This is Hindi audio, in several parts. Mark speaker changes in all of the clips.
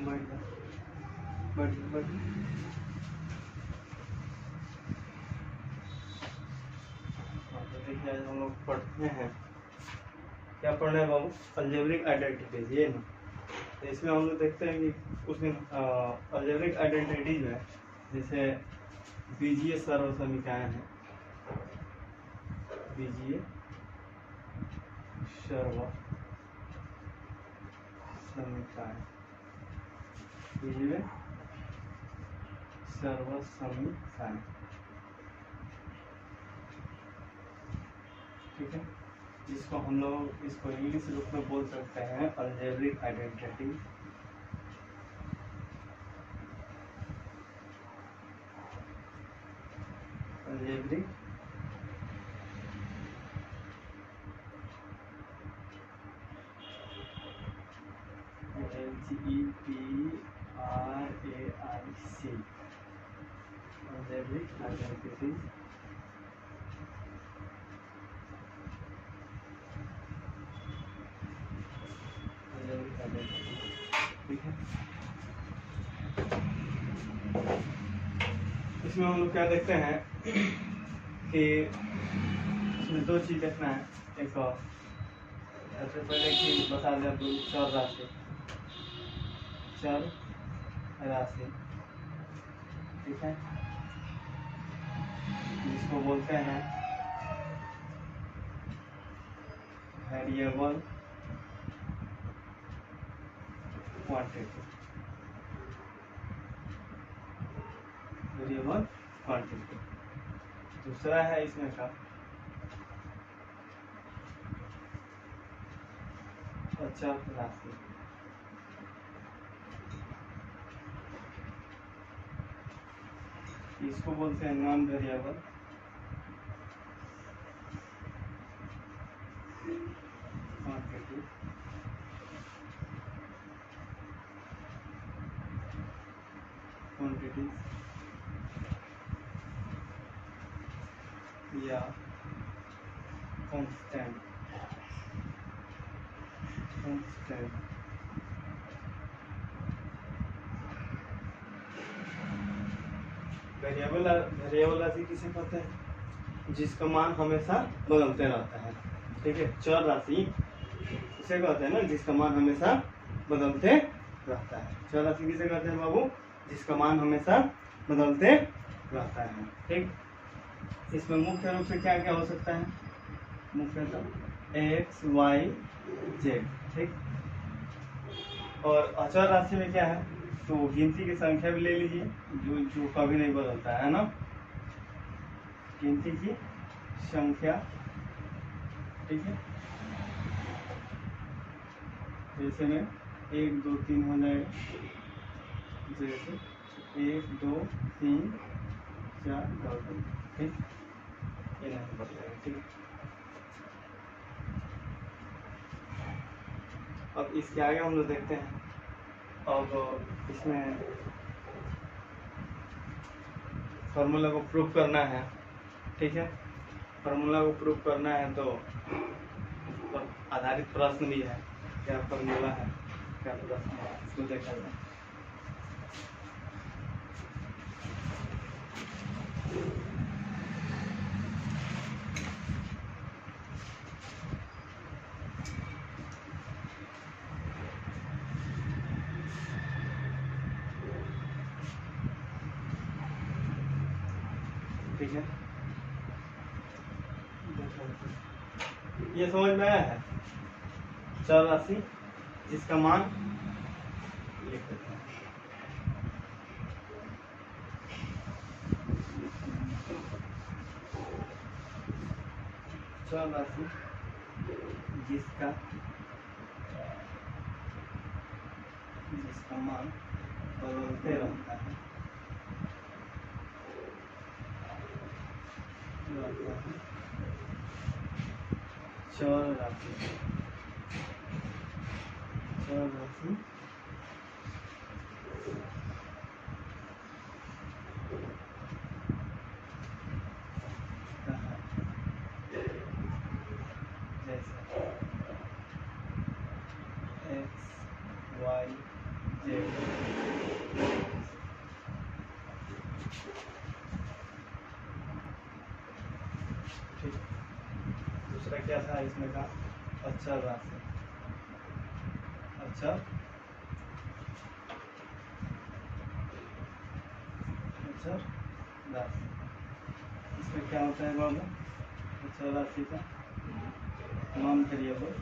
Speaker 1: बैठ जा, बैठ जा, बैठ जा। हाँ, तो देखिए आज हम लोग पढ़ते हैं, क्या पढ़ रहे हैं बाबू? अलजेब्रिक आइडेंटिटीज, ये ना। तो इसमें हम लोग देखते हैं कि उसमें अलजेब्रिक आइडेंटिटीज में जैसे बीजीय सर्व समीकरण है, बीजीय सर्व समीकरण, बीजीय सर्व समीकरण, ठीक है। इसको हम लोग इसको इंग्लिश रूप में बोल सकते हैं algebraic identity, algebraic LGEPRAIC, algebraic identity, algebraic identity, ठीक है। इसमें हम लोग क्या देखते हैं कि इसमें दो चीज देखना है। एक सबसे पहले कि बता दें आप लोग चर राशि, चर राशि, ठीक है, जिसको बोलते हैं वेरिएबल क्वांटिटी, वेरिएबल क्वांटिटी। दूसरा है इसमें का अचर राशि, इसको बोलते हैं नॉन वेरिएबल क्वांटिटी, क्वांटिटीज या कांस्टेंट, कांस्टेंट। वेरिएबल राशि किसे कहते हैं? जिसका मान हमेशा बदलते रहता है, ठीक है। चर राशि किसे कहते हैं ना, जिसका मान हमेशा बदलते रहता है। चर राशि किसे कहते हैं बाबू? जिसका मान हमेशा बदलते रहता है, ठीक। इसमें मुख्य रूप से क्या क्या हो सकता है? मुख्यतः एक्स वाई जेड, ठीक। और अचर राशि में क्या है? तो गिनती की संख्या भी ले लीजिए, जो जो कभी नहीं बदलता है ना, गिनती की संख्या, ठीक है। जैसे में 1 2 3 हो जाएगा, जैसे 1 2 3 4 5, ठीक, ये नहीं बदलेगा, ठीक। अब इसके आगे हम लोग देखते हैं। अब इसमें फार्मूला को प्रूव करना है, ठीक है। फार्मूला को प्रूव करना है तो पर आधारित प्रश्न भी है। क्या फार्मूला है, क्या प्रश्न है, इसको देखा जाए। ठीक है, ये समझ में आया है? चर राशि जिसका मान लिख देते हैं, चर राशि जिसका मान बदलते रहता है, चर राशि, चर राशि जैसे एक्स वाई जेड, क्या था इसमें का अचर राशि, अचर अचर राशि। इसमें क्या होता है बाबू, अचर राशि का non variable,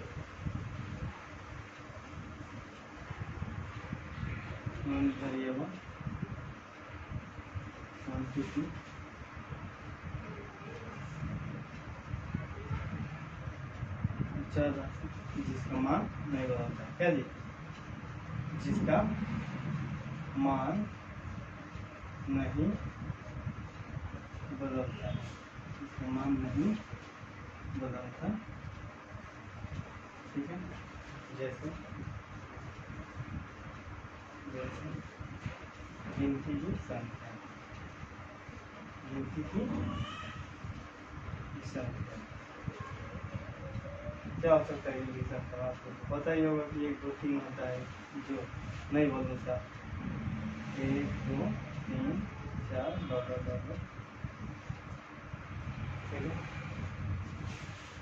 Speaker 1: non variable quantity अचर राशि जिसका मान नहीं बदलता है। क्या जी, जिसका मान नहीं बदलता है, जिसका मान नहीं बदलता, ठीक है। जैसे जैसे गिनती की संख्या, गिनती की संख्या क्या हो सकता है? गिनती संख्या आपको पता ही होगा कि 1 2 3 होता है जो नहीं बदलता, 1 2 3 4 बराबर, ठीक है।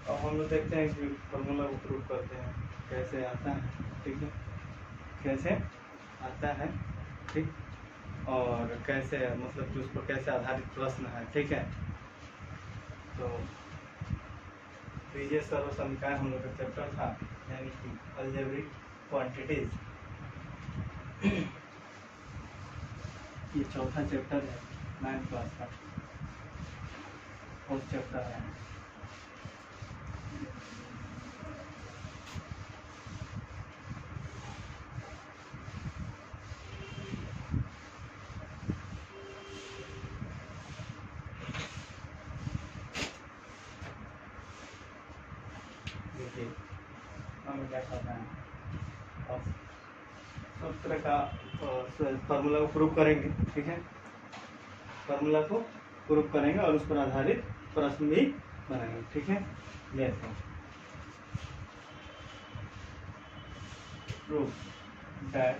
Speaker 1: अब हम लोग देखते हैं कि फॉर्मूला को प्रूव करते हैं कैसे आता है, ठीक है, कैसे आता है, ठीक, और कैसे मतलब कि उस पर कैसे आधारित प्रश्न है, ठीक है। तो बीजीय सर्व समीकरण हम लोग का चैप्टर था, यानी कि अलजेब्रिक क्वांटिटीज। ये चौथा चैप्टर है 9th क्लास का, फोर्थ चैप्टर है। देखिए हमें क्या करना है, और सूत्र का फार्मूला को प्रूव करेंगे, ठीक है। फार्मूला को प्रूव करेंगे और उस पर आधारित प्रश्न भी बनाएंगे, ठीक है। जैसे prove that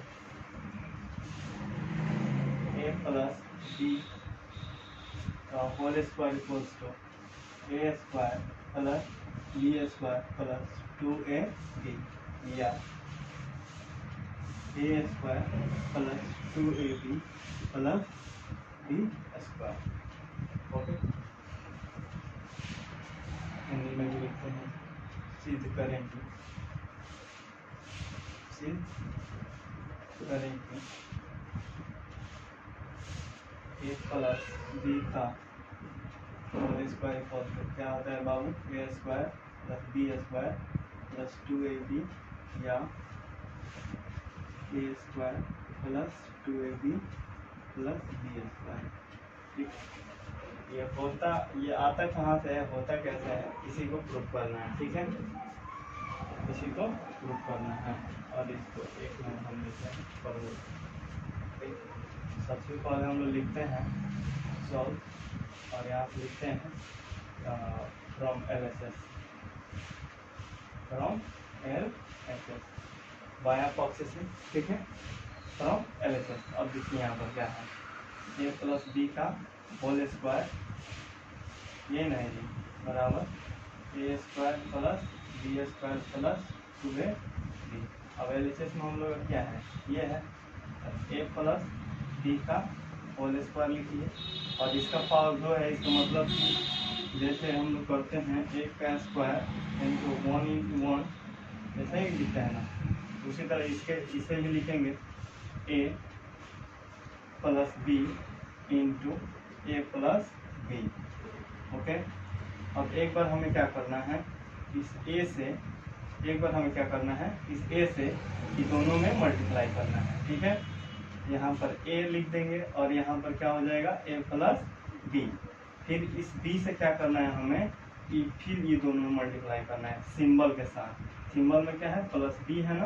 Speaker 1: a plus b का whole square equals to a square plus b square plus 2ab, या a square plus 2ab plus b square. Okay, Hindi में भी लिखते हैं, सिद्ध करेंगे, सिद्ध करेंगे a प्लस b का होल स्क्वायर इक्वल टू क्या होता है बाबू, a square plus b square plus 2ab, या a square plus 2ab plus b square, ठीक। ये आता कहाँ से है, होता कैसे है, इसी को प्रूफ करना है, ठीक है, इसी को प्रूफ करना है। और इसको एक मिनट हम लिखते हैं फॉर्मूला, ठीक। सबसे पहले हम लोग लिखते हैं सॉल्व, और यहाँ पे लिखते हैं फ्रॉम LHS, फ्रॉम LHS बाया पक्ष से, ठीक है, फ्रॉम LHS। अब देखिए यहाँ पर क्या है, a प्लस b का होल स्क्वायर, ये नहीं जी, बराबर a square plus b square plus 2ab। अब LHS में हम लोग क्या है, ये है a प्लस b का होल स्क्वायर लिखिए, और इसका पावर 2 है, इसका मतलब कि जैसे हम लोग करते हैं 1 का स्क्वायर इंटू 1 इंटू 1, जैसा ही लिखता है ना, उसी तरह इसे भी लिखेंगे a plus b into a plus b। Okay, अब एक बार हमें क्या करना है, इस a से एक बार हमें क्या करना है, इस a से ये दोनों में मल्टीप्लाई करना है, ठीक है। यहाँ पर a लिख देंगे और यहाँ पर क्या हो जाएगा a प्लस b। फिर इस b से क्या करना है हमें, फिर ये दोनों में मल्टीप्लाई करना है सिंबल के साथ। सिंबल में क्या है, प्लस b है ना,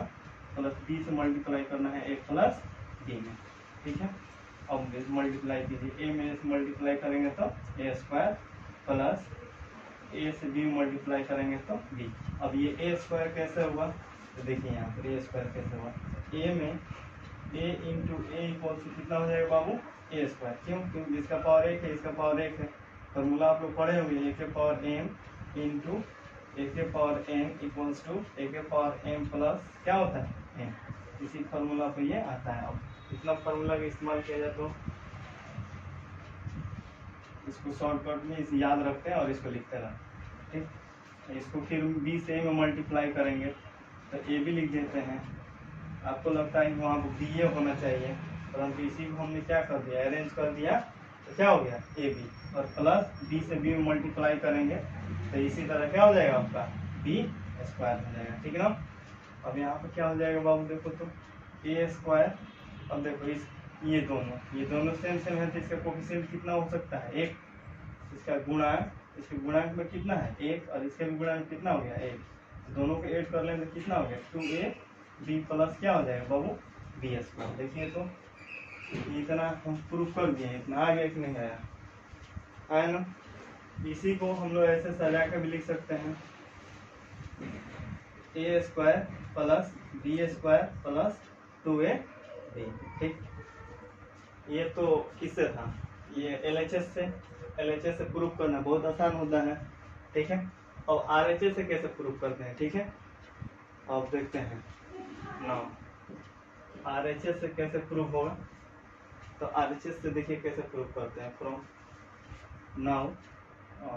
Speaker 1: प्लस b से मल्टीप्लाई करना है a प्लस b में, ठीक है। अब मल्टीप्लाई कीजिए, a में से मल्टीप्लाई करेंगे तो a स्क्वायर प्लस a से b मल्टीप्लाई करेंगे तो b। अब ये a स्क्वायर कैसे हुआ, तो देखिए यहाँ पर a स्क्वायर कैसे हुआ, a में a into A equal to कितना हो जाएगा बाबू, a स्क्वायर। क्यों, क्योंकि जिसका पावर 1 है इसका पावर 1 है, फॉर्मूला आप लोग पढ़े हुए, a के पावर m इंटू ए के पावर एम इक्वल्स टू ए के पावर एम प्लस क्या होता है एम। इसी फार्मूला पे ये आता है। अब इतना फार्मूला का इस्तेमाल किया जाए तो इसको शॉर्टकट में इसे याद रखते हैं और इसको लिखते रहते हैं। ठीक, इसको फिर बी से ए में मल्टीप्लाई करेंगे तो ए भी लिख देते हैं। आपको लगता है कि वहाँ बी ए होना चाहिए, परंतु इसी को हमने क्या कर दिया, अरेंज कर दिया, तो क्या हो गया ए बी, और प्लस बी से बी में मल्टीप्लाई करेंगे तो इसी तरह क्या हो जाएगा आपका बी स्क्वायर हो जाएगा। ठीक है ना। अब यहाँ पर क्या हो जाएगा बाबू, देखो तो ए स्क्वायर। अब देखो ये दोनों सेम सेम है तो इसका कोफिशिएंट कितना हो सकता है, एक। इसका गुणांक, इसके गुणांक में कितना है एक, और इसके भी गुणांक कितना हो गया एक। दोनों को ऐड कर लेंगे तो कितना हो गया 2a b प्लस क्या हो जाएगा बाबू बी स्क्वायर। देखिए तो इतना हम प्रूफ कर दिए, इतना आ गया कि नहीं आया, आया ना। इसी को हम लोग ऐसे सजा कर भी लिख सकते हैं, A square plus B square plus 2ab। ठीक, ये तो किससे था, ये LHS से प्रूफ करना बहुत आसान होता है। ठीक है, और RHS से कैसे प्रूफ करते हैं, ठीक है अब देखते हैं। नाउ RHS से कैसे प्रूफ होगा, तो RHS से देखिए कैसे प्रूफ करते हैं। फ्रॉम नाउ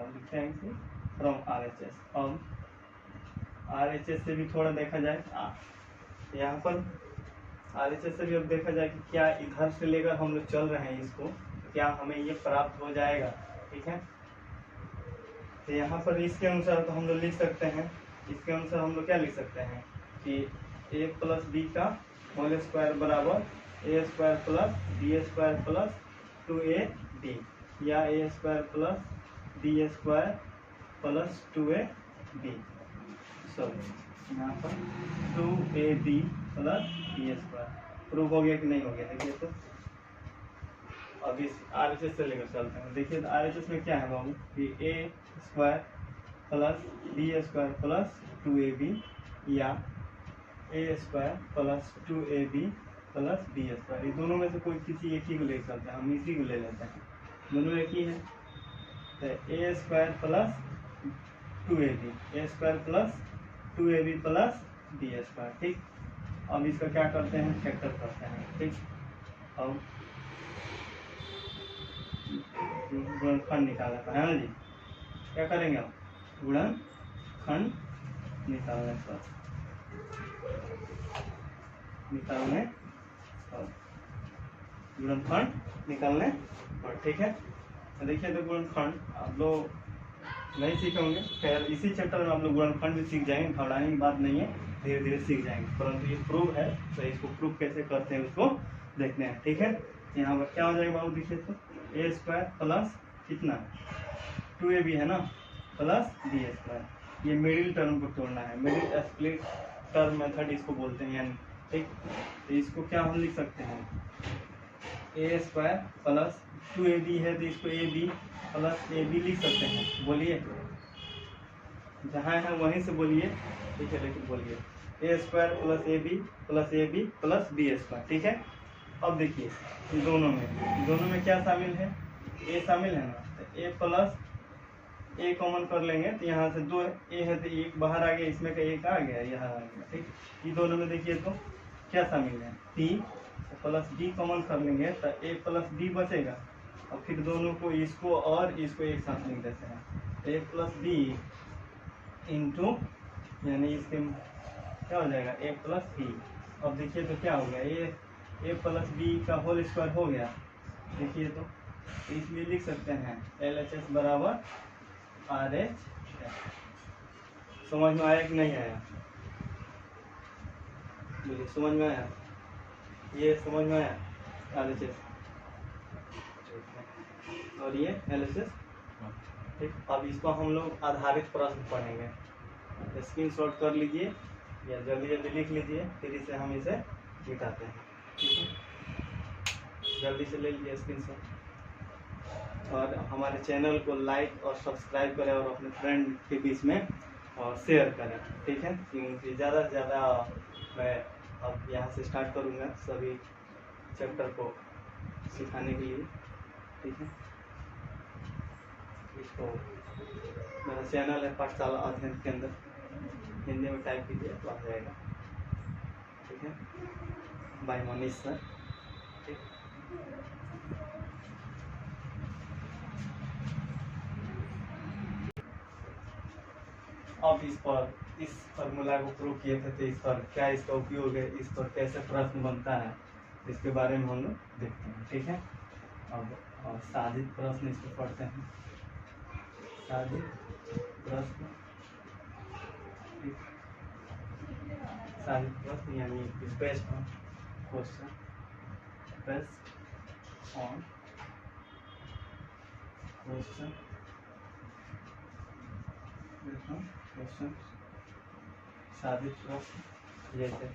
Speaker 1: लिखते हैं फ्रॉम RHS। अब RHS से भी थोड़ा देखा जाए, यहाँ पर RHS से भी अब देखा जाए कि क्या इधर से लेकर हम लोग चल रहे हैं इसको, क्या हमें ये प्राप्त हो जाएगा। ठीक है, तो यहाँ पर इसके अनुसार तो हम लोग लिख सकते हैं, इसके अनुसार हम लोग क्या लिख सकते हैं कि a प्लस बी का होल स्क्वायर बराबर A square plus B square plus 2ab, या A square plus B square plus 2ab। Sorry यहाँ पर 2ab plus B square proof हो गया कि नहीं हो गया। देखिए तो अब इस RHS से लेकर चलते हैं। देखिए तो RHS में क्या है बाबू कि A square plus B square plus 2ab, या A square plus 2ab plus B square. ये दोनों में से कोई किसी एक ही को ले सकते हैं, हम इसी को ले लेते हैं, दोनों एक ही है। तो A square plus 2ab, A square plus 2ab plus B square. ठीक, अब इसका क्या करते हैं, फैक्टर करते हैं। ठीक, अब गुणनखंड निकालना है ना जी, क्या करेंगे हम गुणनखंड निकालने पर गुणनखंड निकालने पर। ठीक है, तो देखिए तो गुणनखंड आप लोग नहीं सीखे होंगे, खैर इसी चैप्टर में आप लोग गुणनखंड भी सीख जाएंगे, घबराने की बात नहीं है, धीरे धीरे सीख जाएंगे। परंतु ये प्रूफ है तो इसको प्रूफ कैसे करते हैं उसको देखते हैं। ठीक है, यहाँ पर क्या हो जाएगा बाबू, देखिए तो ए स्क्वायर प्लस कितना 2ab है ना प्लस बी स्क्वायर। ये मिडिल टर्म को तोड़ना है, मिडिल स्प्लिट टर्म मेथड इसको बोलते हैं यानी। ठीक, तो इसको क्या हम लिख सकते हैं, ए स्क्वायर प्लस 2ab है तो इसको ab प्लस ab लिख सकते हैं। बोलिए जहाँ है वहीं से बोलिए। ठीक है, लेकिन बोलिए A square plus ab plus B square. ठीक है, अब देखिए दोनों में क्या शामिल है, ए शामिल है ना, तो ए प्लस ए कॉमन कर लेंगे तो यहाँ से 2 ए है तो एक बाहर आ गया, इसमें का एक आ गया, यहाँ आ गया। ठीक, ये दोनों में देखिए तो क्या शामिल है टी, प्लस डी कॉमन कर लेंगे तो ए प्लस डी बचेगा, और फिर दोनों को इसको और इसको एक साथ लिख देते हैं, ए प्लस बी इंटू यानी इसके क्या हो जाएगा ए प्लस बी। अब देखिए तो क्या हो गया, ए प्लस बी का होल स्क्वायर हो गया। देखिए तो इसलिए लिख सकते हैं LHS बराबर RH। समझ में आया कि नहीं आया, बोलिए समझ में आया, ये समझ में आया LHS और ये LHS। ठीक, अब इसको हम लोग आधारित प्रश्न पढ़ेंगे, स्क्रीनशॉट कर लीजिए या जल्दी जल्दी लिख लीजिए, फिर इसे हम इसे मिटाते हैं। ठीक है, जल्दी से ले लीजिए स्क्रीनशॉट, और हमारे चैनल को लाइक और सब्सक्राइब करें और अपने फ्रेंड के बीच में और शेयर करें। ठीक है, क्योंकि ज़्यादा से ज़्यादा मैं अब यहाँ से स्टार्ट करूँगा सभी चैप्टर को सिखाने के लिए। ठीक है, इसको मेरा चैनल है पाठशाला अध्ययन के अंदर, हिंदी में टाइप कीजिए तो आ जाएगा। ठीक है, बाय मनीष सर। ठीक, अब इस फॉर्मूला को प्रूव किए थे, तो इस पर क्या इसका उपयोग है, इस पर कैसे प्रश्न बनता है, इसके बारे में हम लोग देखते हैं। ठीक है, अब साधित प्रश्न इस पर पढ़ते हैं। साधित प्रश्न, साधित प्रश्न यानी based on question, based on question, question साधित प्रश्न जैसे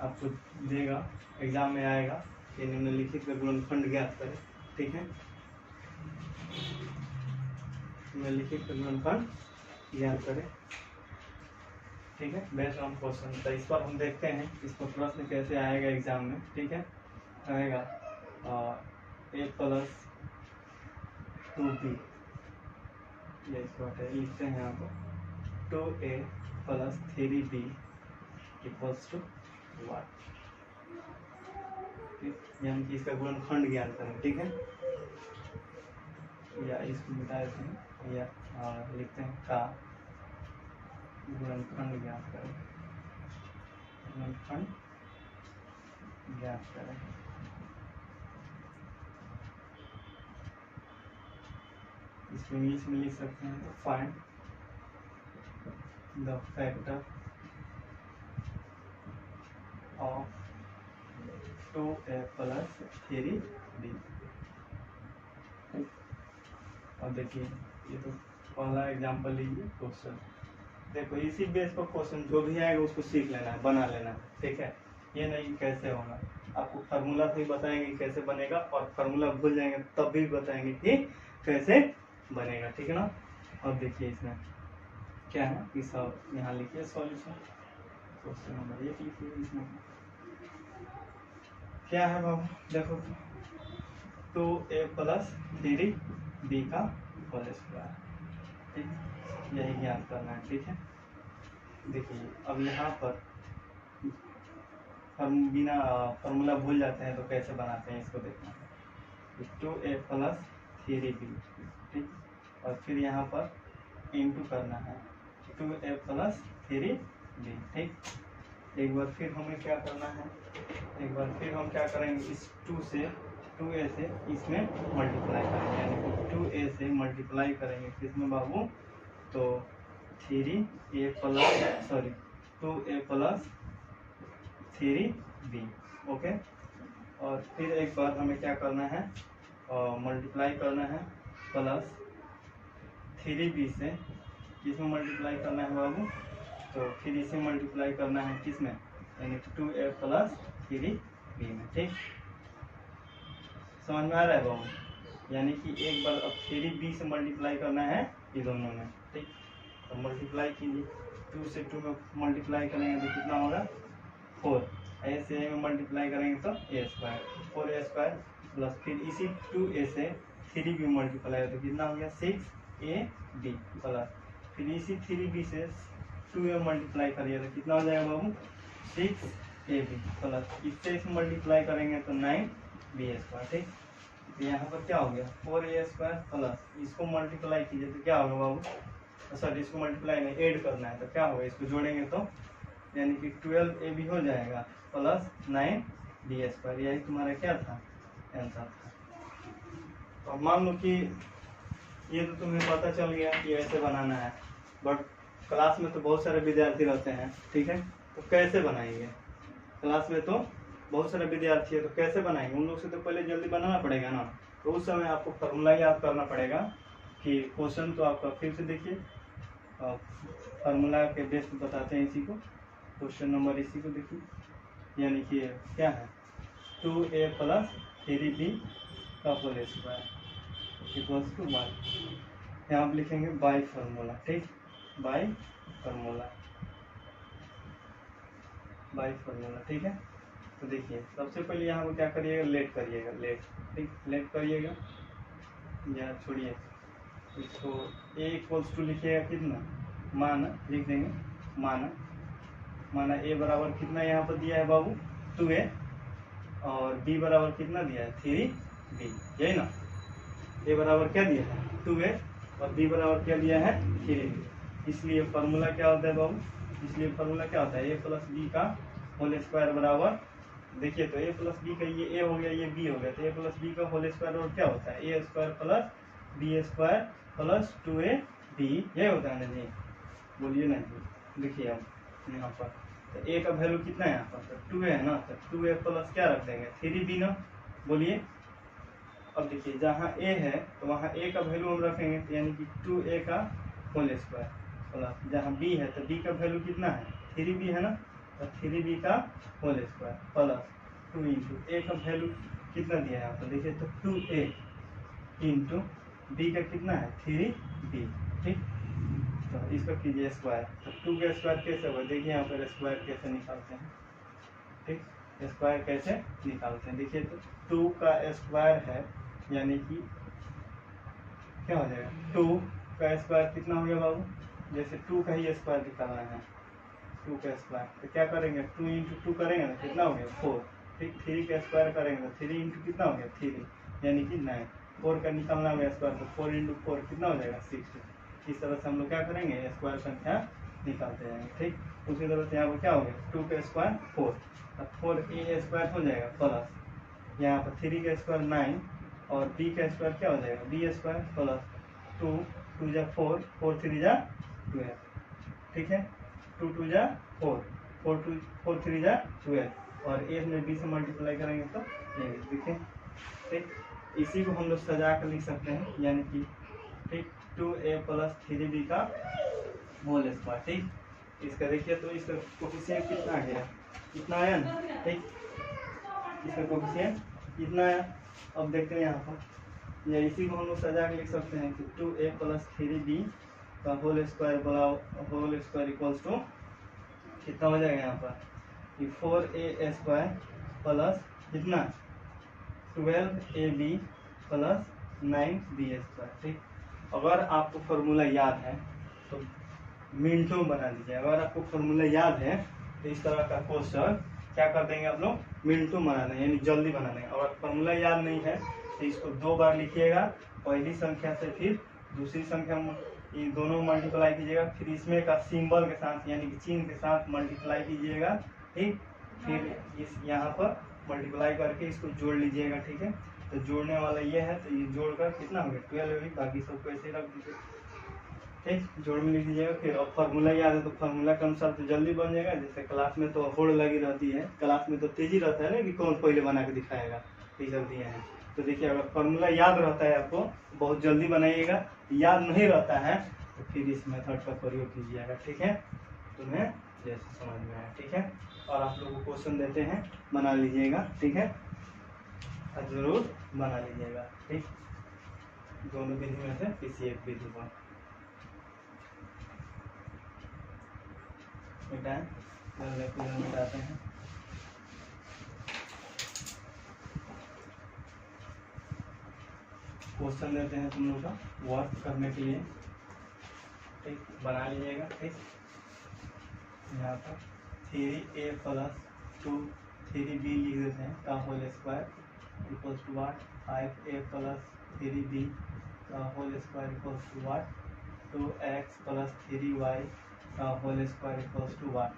Speaker 1: आपको देगा, एग्जाम में आएगा कि निम्नलिखित में गुणनखंड ज्ञात करें। ठीक है, निम्नलिखित में गुणनखंड ज्ञात करें। ठीक है, बेस्ड ऑन क्वेश्चन। तो इस पर हम देखते हैं इस पर प्रश्न कैसे आएगा एग्जाम में। ठीक है, आएगा a + 2b, ये लिखते हैं यहाँ पर 2a + 3b = 1। यानी कि इसका गुणनखंड ज्ञात करें। ठीक है, या इसको मिटा देते हैं, या लिखते हैं का गुणनखंड ज्ञात करें, गुणनखंड ज्ञात करें। इसको इंग्लिश में लिख सकते हैं, find the factor of 2a + 3b। अब देखिए, ये तो पहला एग्जाम्पल लीजिए क्वेश्चन। देखो, इसी बेस पर क्वेश्चन जो भी आएगा उसको सीख लेना है, बना लेना है। ठीक है, ये नहीं कैसे होगा, आपको फार्मूला से ही बताएंगे कैसे बनेगा, और फार्मूला भूल जाएंगे तब भी बताएंगे कि कैसे बनेगा। ठीक है ना। अब देखिए इसमें क्या है कि सब यहाँ लिखिए सॉल्यूशन, क्वेश्चन नंबर 1 लिखिए। इसमें क्या है बाबू, देखो 2a + 3b का होल स्क्वायर। ठीक, यही ज्ञात करना है। ठीक है, देखिए अब यहाँ पर हम बिना फॉर्मूला भूल जाते हैं तो कैसे बनाते हैं इसको देखना है। 2a + 3b, ठीक, और फिर यहाँ पर इंटू करना है 2a + 3b। ठीक, एक बार फिर हमें क्या करना है, एक बार फिर हम क्या करेंगे, इस 2a से इसमें मल्टीप्लाई करेंगे, यानी कि 2a से मल्टीप्लाई करेंगे किसमें बाबू, तो 2a + 3b। ओके, और फिर एक बार हमें क्या करना है, मल्टीप्लाई करना है प्लस 3b से किसमें मल्टीप्लाई करना है बाबू, तो फिर इसे मल्टीप्लाई करना है किसमें, यानी 2a + 3b में। ठीक, समझ में आ रहा है बाबू, यानी कि एक बार अब 3b से मल्टीप्लाई करना है ये दोनों में। ठीक, तो मल्टीप्लाई कीजिए, 2 से 2 में मल्टीप्लाई करेंगे तो कितना होगा 4, a से a में मल्टीप्लाई करेंगे तो a² 4a² प्लस फिर इसी 2a से 3b मल्टीप्लाई है तो कितना हो गया 6ab प्लस फिर इसी 3b से 2a मल्टीप्लाई करिए तो कितना हो जाएगा बाबू 6ab प्लस इससे इस मल्टीप्लाई करेंगे तो 9b²। ठीक, यहाँ पर क्या हो गया 4a² प्लस इसको मल्टीप्लाई कीजिए तो क्या होगा बाबू, सॉरी इसको मल्टीप्लाई नहीं ऐड करना है तो क्या होगा, इसको जोड़ेंगे तो यानी कि 12ab हो जाएगा प्लस 9b²। यही तुम्हारा क्या था, आंसर था। तो मान लो कि ये तो तुम्हें पता चल गया कि ऐसे बनाना है, बट क्लास में तो बहुत सारे विद्यार्थी रहते हैं। ठीक है, तो कैसे बनाएंगे, क्लास में तो बहुत सारे विद्यार्थी है तो कैसे बनाएंगे, उन लोग से तो पहले जल्दी बनाना पड़ेगा ना। तो उस समय आपको फॉर्मूला याद करना पड़ेगा कि क्वेश्चन तो आपका फिर से देखिए, फार्मूला के बेस पे बताते हैं इसी को, क्वेश्चन नंबर इसी को देखिए, यानी कि क्या है 2a + 3b का होल स्क्वायर = 1। यहाँ आप लिखेंगे बाय फार्मूला। ठीक, बाय फार्मूला, बाय फार्मूला। ठीक है, तो देखिए सबसे पहले यहाँ पर क्या करिएगा, लेट करिएगा, लेट। ठीक, लेट करिएगा या छोड़िए, इसको a इक्वल्स टू लिखिएगा कितना, माना लिख देंगे, माना a बराबर कितना यहाँ पर दिया है बाबू 2a, और b बराबर कितना दिया है 3b, यही ना। a बराबर क्या दिया है 2a और b बराबर क्या दिया है 3b। इसलिए फॉर्मूला क्या होता है बाबू, इसलिए फॉर्मूला क्या होता है a प्लस बी का होल स्क्वायर बराबर, देखिए तो a प्लस बी का ये a हो गया ये b हो गया, तो a प्लस बी का होल स्क्वायर और क्या होता है a square plus b square plus 2ab, ये होता है ना जी, बोलिए ना जी। देखिए अब यहाँ पर तो a का वैल्यू कितना है यहाँ पर, तो 2a है ना, तो 2a प्लस क्या रख देंगे 3b ना, बोलिए। अब देखिए जहाँ a है तो वहाँ a का वैल्यू हम रखेंगे, तो यानी कि 2a का होल स्क्वायर प्लस जहाँ b है तो b का वैल्यू कितना है 3b है ना, तो 3b का whole square plus 2 into a का वैल्यू कितना दिया है यहाँ पर, देखिए तो 2a इंटू b का कितना है 3b, ठीक। तो इसका कीजिए स्क्वायर, तो 2 का स्क्वायर कैसे होगा, देखिए यहाँ पर स्क्वायर कैसे निकालते हैं, ठीक। स्क्वायर कैसे निकालते हैं, देखिए तो 2 का स्क्वायर है यानी कि क्या हो जाएगा 2 का स्क्वायर कितना हो गया बाबू, जैसे 2 का ही स्क्वायर निकालना है 2 का स्क्वायर, तो क्या करेंगे 2 इंटू 2 करेंगे ना, कितना हो गया 4, ठीक। 3 का स्क्वायर करेंगे तो 3 इंटू कितना हो गया 3 यानी कि 9, 4 का निकालना होगा स्क्वायर, तो 4 इंटू 4 कितना हो जाएगा 60। इस तरह से हम लोग क्या करेंगे स्क्वायर संख्या निकालते जाएंगे, ठीक। उसी तरह से यहाँ पर क्या हो गया 2 का स्क्वायर 4, अब 4a स्क्वायर हो जाएगा प्लस यहाँ पर 3 का स्क्वायर 9 और b का स्क्वायर क्या हो जाएगा b स्क्वायर प्लस 2 2 जा 4 4 3 जा 12, ठीक है। 2 2 जा 4 4 2 4 3 जा 12 और a में b से मल्टीप्लाई करेंगे तो ये देखिए, ठीक। इसी को हम लोग सजा कर लिख सकते हैं, यानी कि ठीक 2a प्लस 3b का होल स्क्वायर, ठीक। इसका देखिए तो इसका कोफिशिएंट कितना आ गया, कितना आया ना, ठीक। इसका कोफिशिएंट कितना आया, अब देखते हैं यहाँ पर, या इसी को हम लोग सजा के लिख सकते हैं कि 2a प्लस 3b का होल स्क्वायर इक्वल्स टू कितना हो जाएगा यहाँ पर, कि 4a स्क्वायर प्लस कितना 12ab प्लस 9b स्क्वायर, ठीक। अगर आपको फॉर्मूला याद है तो मिनटों में बना दीजिए, अगर आपको फॉर्मूला याद है तो इस तरह का क्वेश्चन क्या कर देंगे आप लोग मिनटों में बना देंगे, यानी जल्दी बना देंगे। अगर फॉर्मूला याद नहीं है तो इसको 2 बार लिखिएगा, पहली संख्या से फिर दूसरी संख्या ये दोनों मल्टीप्लाई कीजिएगा, फिर इसमें का सिंबल के साथ यानी कि चिन्ह के साथ मल्टीप्लाई कीजिएगा, ठीक। फिर इस यहाँ पर मल्टीप्लाई करके इसको जोड़ लीजिएगा, ठीक है। तो जोड़ने वाला ये है तो ये जोड़कर कितना हो गया 12, बाकी सबको ऐसे रख दीजिए, ठीक। जोड़ में लिख दीजिएगा। फिर अब फार्मूला याद है तो फार्मूला के अनुसार तो जल्दी बन जाएगा, जैसे क्लास में तो होड़ लगी रहती है, क्लास में तो तेजी रहता है ना कि कौन पहले बना के दिखाएगा, ये सब दिए हैं। तो देखिए अगर फार्मूला याद रहता है आपको बहुत जल्दी बनाइएगा, याद नहीं रहता है तो फिर इस मेथड का प्रयोग कीजिएगा, ठीक है। तुम्हें जैसे समझ में आया, ठीक है। और आप लोगों को क्वेश्चन देते हैं बना लीजिएगा, ठीक है, जरूर बना लीजिएगा, ठीक। दोनों विधि में से किसी एक विधि को मिटाते हैं। क्वेश्चन देते हैं तुम लोग का वर्क करने के लिए, ठीक। बना लीजिएगा, ठीक। यहाँ पर 3a प्लस 3b लिख देते हैं का whole square equals to what, 5a plus 3b का whole square equals to what, 2x plus 3y का whole square equals to what.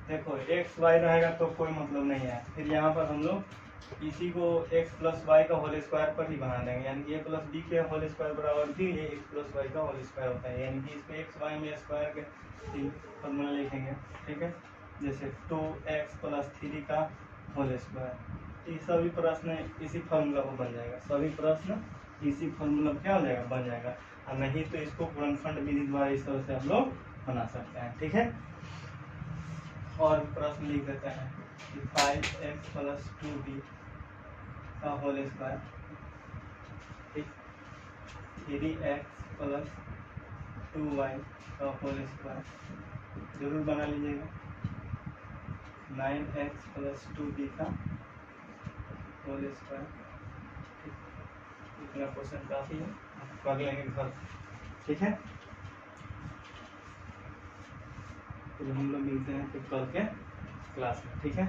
Speaker 1: देखो x y रहेगा तो कोई मतलब नहीं है, फिर यहाँ पर हम लोग इसी को x प्लस वाई का होल स्क्वायर पर ही बना देंगे, यानी कि a प्लस बी के होल स्क्वायर बराबर भी x प्लस वाई का होल स्क्वायर होता है, यानी कि इसको एक्स वाई में स्क्वायर के फॉर्मूला लिखेंगे, ठीक है। जैसे 2x प्लस 3 का होल स्क्वायर, ये सभी प्रश्न इसी फार्मूला पर बन जाएगा, सभी प्रश्न इसी फार्मूला क्या हो जाएगा बन जाएगा, और नहीं तो इसको गुणनखंड विधि द्वारा इस तरह से हम लोग बना सकते हैं, ठीक है। और प्रश्न लिख देते हैं कि 5x प्लस 2b का होल स्क्वायर, ठीक, 3x प्लस 2y का होल स्क्वायर जरूर बना लीजिएगा, 9x प्लस 2b का होल स्क्वायर, ठीक। इतना क्वेश्चन काफ़ी है, कर लेंगे घर। ठीक है, फिर हम लोग मिलते हैं फिर कल के क्लास में, ठीक है।